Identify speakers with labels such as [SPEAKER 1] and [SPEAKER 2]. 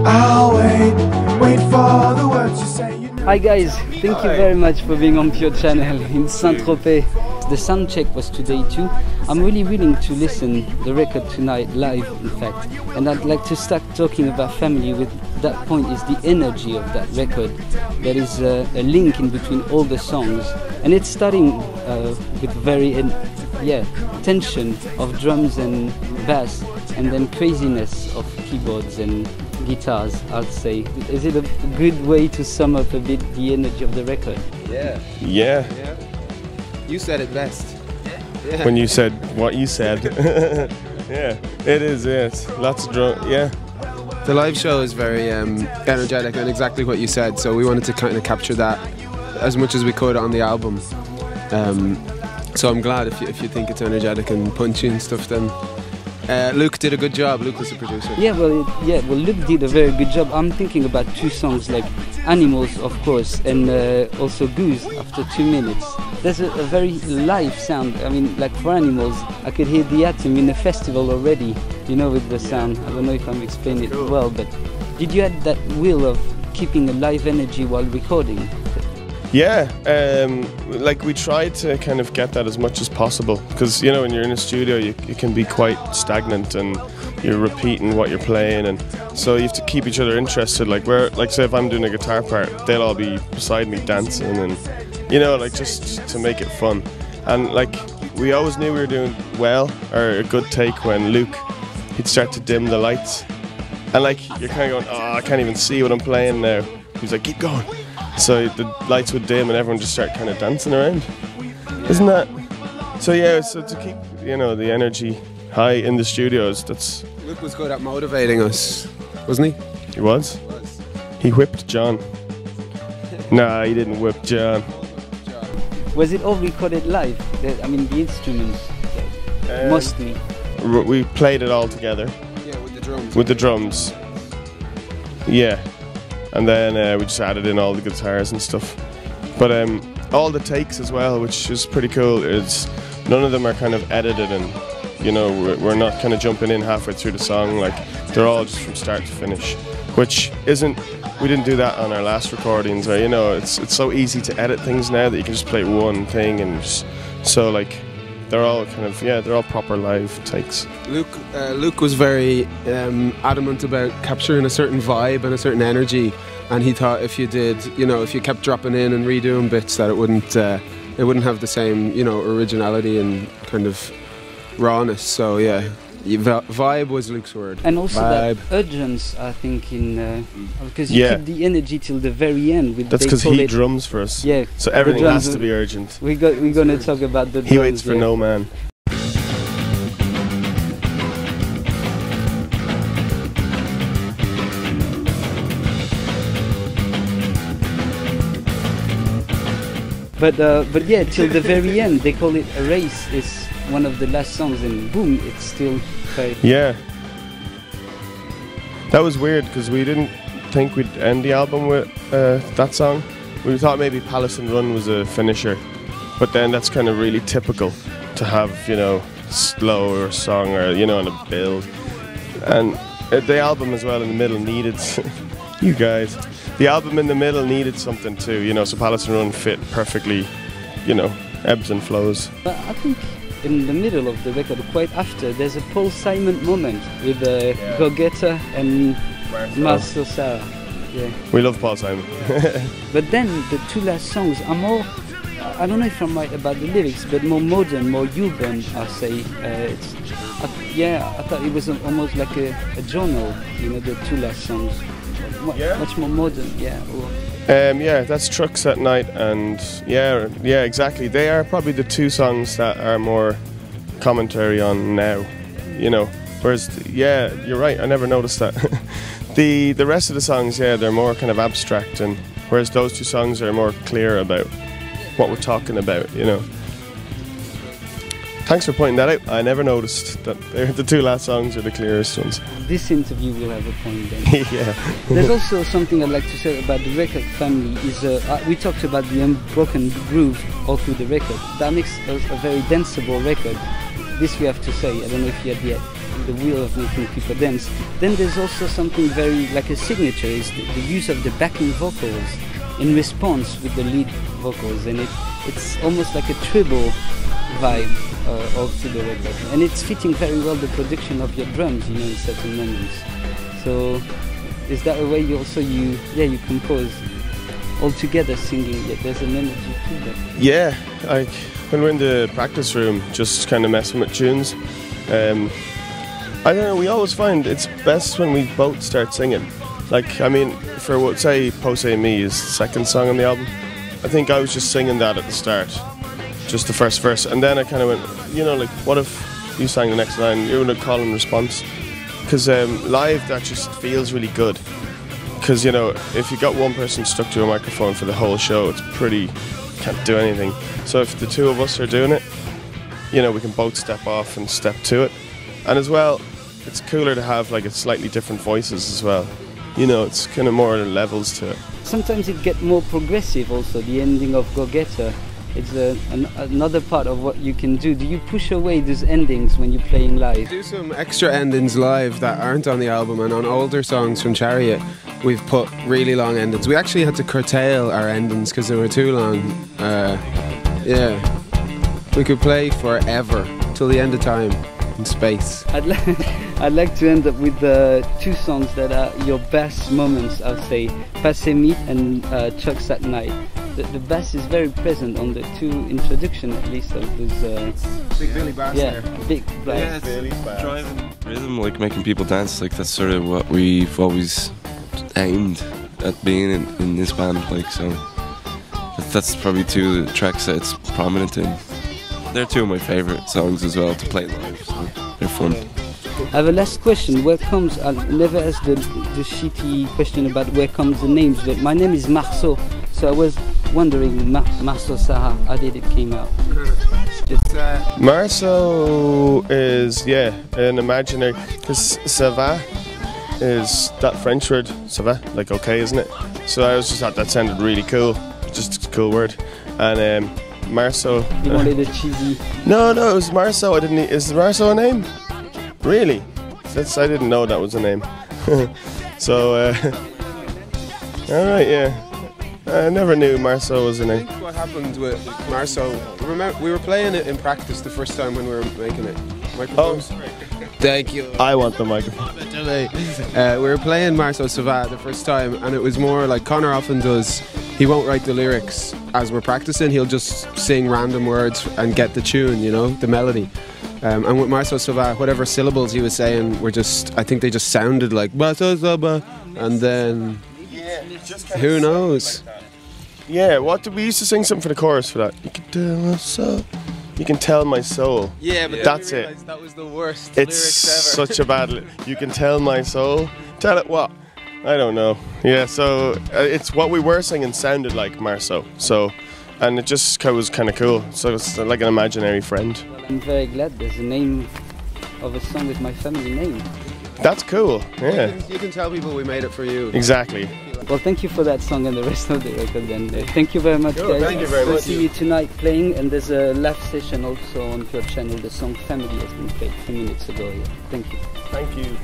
[SPEAKER 1] I'll wait for the words you say.
[SPEAKER 2] Hi guys, thank you very much for being on PUREchannel in Saint-Tropez. The sound check was today too. I'm really willing to listen the record tonight live, in fact, and I'd like to start talking about family. With that point is the energy of that record. There is a link in between all the songs, and it's starting with very tension of drums and bass, and then craziness of keyboards and guitars, I'd say. Is it a good way to sum up a bit the energy of the record?
[SPEAKER 3] Yeah.
[SPEAKER 4] You said it best. Yeah.
[SPEAKER 3] When you said what you said. Yeah, it is, yes. Lots of drum, yeah.
[SPEAKER 4] The live show is very energetic and exactly what you said, so we wanted to kind of capture that as much as we could on the album. So I'm glad if you think it's energetic and punchy and stuff, then Luke did a good job. Luke was the producer.
[SPEAKER 2] Well, Luke did a very good job. I'm thinking about two songs like Animals, of course, and also Goose after 2 minutes. There's a very live sound. I mean, like for Animals, I could hear the atom in a festival already, you know, with the sound. I don't know if I'm explaining it well, but did you have that will of keeping a live energy while recording?
[SPEAKER 3] Yeah, like we tried to kind of get that as much as possible, because you know when you're in a studio you can be quite stagnant and you're repeating what you're playing, and so you have to keep each other interested. Like say if I'm doing a guitar part, they'll all be beside me dancing, and you know, like just to make it fun. And like we always knew we were doing well, or a good take, when Luke, he'd start to dim the lights, and like you're kind of going, oh, I can't even see what I'm playing now. He's like, keep going. So the lights would dim and everyone just start kind of dancing around. Isn't that? So yeah, so to keep, you know, the energy high in the studios, that's...
[SPEAKER 4] Luke was good at motivating us, wasn't he?
[SPEAKER 3] He was? He whipped John. Nah, he didn't whip John.
[SPEAKER 2] Was it all recorded live? I mean, the instruments, mostly.
[SPEAKER 3] We played it all together.
[SPEAKER 4] Yeah, with the drums.
[SPEAKER 3] With the drums. Yeah. And then we just added in all the guitars and stuff. But all the takes as well, which is pretty cool, is none of them are kind of edited, and you know, we're not kind of jumping in halfway through the song. Like they're all just from start to finish, which isn't, we didn't do that on our last recordings. Or you know, it's so easy to edit things now that you can just play one thing, and just, so like they're all kind of, yeah, they're all proper live takes.
[SPEAKER 4] Luke was very adamant about capturing a certain vibe and a certain energy, and he thought if you did, you know, if you kept dropping in and redoing bits, that it wouldn't have the same, you know, originality and kind of rawness. So yeah, vibe was Luke's word.
[SPEAKER 2] And also
[SPEAKER 4] vibe.
[SPEAKER 2] That urgence, I think, in because you keep the energy till the very end.
[SPEAKER 3] That's because he drums for us.
[SPEAKER 2] Yeah.
[SPEAKER 3] So everything has to be urgent.
[SPEAKER 2] We're gonna talk about the drums.
[SPEAKER 3] He waits for no man.
[SPEAKER 2] But yeah, till the very end, they call it a race. It's one of the last songs, and boom, it's still very...
[SPEAKER 3] Yeah. That was weird, because we didn't think we'd end the album with that song. We thought maybe Palace and Run was a finisher, but then that's kind of really typical to have, you know, slower song, or, you know, on a build. And the album as well in the middle needed... you guys. The album in the middle needed something too, you know, so Palace and Run fit perfectly, you know, ebbs and flows.
[SPEAKER 2] But I think in the middle of the record, quite after, there's a Paul Simon moment with Go Getter and Marcel Sarah. Yeah.
[SPEAKER 3] We love Paul Simon.
[SPEAKER 2] But then the two last songs are more, I don't know if I'm right about the lyrics, but more modern, more urban, I say. I thought it was almost like a journal, you know, the two last songs. Much more modern, yeah.
[SPEAKER 3] Yeah, that's Trucks at Night, and yeah, exactly. They are probably the two songs that are more commentary on now, you know. Whereas, yeah, you're right, I never noticed that. The rest of the songs, yeah, they're more kind of abstract, and whereas those two songs are more clear about what we're talking about, you know. Thanks for pointing that out. I never noticed that the two last songs are the clearest ones.
[SPEAKER 2] This interview will have a point then.
[SPEAKER 3] Yeah.
[SPEAKER 2] There's also something I'd like to say about the record family. Is we talked about the unbroken groove all through the record. That makes a very danceable record. This we have to say. I don't know if you had yet. the will of making people dance. Then there's also something very like a signature, is the use of the backing vocals in response with the lead vocals, and it's almost like a treble vibe all to the record, and it's fitting very well the production of your drums, you know, in certain moments. So is that a way you compose all together singing? Yeah, there's an energy to that.
[SPEAKER 3] Yeah, like when we're in the practice room, just kind of messing with tunes. I don't know, we always find it's best when we both start singing. Like, I mean, for what, say, Posey Me is the second song on the album. I think I was just singing that at the start, just the first verse, and then I kind of went, you know, like, what if you sang the next line? You would call and response. Because live, that just feels really good. Because, you know, if you got one person stuck to a microphone for the whole show, it's pretty, can't do anything. So if the two of us are doing it, you know, we can both step off and step to it. And as well, it's cooler to have like a slightly different voices as well. You know, it's kind of more levels to it.
[SPEAKER 2] Sometimes it gets more progressive also, the ending of Go Getter. It's another part of what you can do. Do you push away those endings when you're playing live?
[SPEAKER 4] We do some extra endings live that aren't on the album, and on older songs from Chariot we've put really long endings. We actually had to curtail our endings because they were too long. Yeah, we could play forever till the end of time in space.
[SPEAKER 2] I'd like to end up with two songs that are your best moments, I'll say. Passe Meat and Chucks at Night. The bass is very present on the two introduction, at least, of those...
[SPEAKER 4] Big Billy bass
[SPEAKER 2] there. Big bass.
[SPEAKER 5] Yeah, it's driving rhythm, like making people dance, like that's sort of what we've always aimed at being in this band, like, so that's probably two of the tracks that it's prominent in. They're two of my favourite songs as well to play live, so they're fun.
[SPEAKER 2] I have a last question. Where comes... I'll never ask the shitty question about where comes the names, but my name is Marceau, so I was wondering, Marceau Sarah, how did it came out?
[SPEAKER 4] It's
[SPEAKER 3] Marceau is, yeah, an imaginary, because ça va is that French word, ça va, like okay, isn't it? So I was just thought that sounded really cool, just a cool word. And Marceau...
[SPEAKER 2] You wanted a cheesy...
[SPEAKER 3] No, it was Marceau. Is Marceau a name? Really? I didn't know that was a name. So, alright, yeah. I never knew Marceau was a name.
[SPEAKER 4] I think what happened with Marceau, remember, we were playing it in practice the first time when we were making it. Microphones?
[SPEAKER 3] Oh,
[SPEAKER 4] thank you.
[SPEAKER 3] I want the microphone.
[SPEAKER 4] We were playing Marceau Savat the first time, and it was more like Connor often does. He won't write the lyrics as we're practicing, he'll just sing random words and get the tune, you know, the melody. And with Marceau Savat, whatever syllables he was saying were just, I think they just sounded like Marceau Savat, and then who knows?
[SPEAKER 3] Yeah, we used to sing something for the chorus for that. You can tell my soul. You can tell my soul.
[SPEAKER 4] Yeah, but
[SPEAKER 3] that's it.
[SPEAKER 4] That was the worst
[SPEAKER 3] it's
[SPEAKER 4] lyrics ever.
[SPEAKER 3] Such a bad. You can tell my soul. Tell it what? I don't know. Yeah, so it's what we were singing sounded like Marceau. So, and it just was kind of cool. So it's like an imaginary friend.
[SPEAKER 2] I'm very glad there's a name of a song with my family name.
[SPEAKER 3] That's cool. Yeah.
[SPEAKER 4] You can tell people we made it for you.
[SPEAKER 3] Exactly.
[SPEAKER 2] Well, thank you for that song and the rest of the record then. Thank you very much, guys.
[SPEAKER 3] Thank you very much.
[SPEAKER 2] We'll see you tonight playing, and there's a live session also on PUREchannel. The song Family has been played 2 minutes ago. Yeah. Thank you.
[SPEAKER 3] Thank you.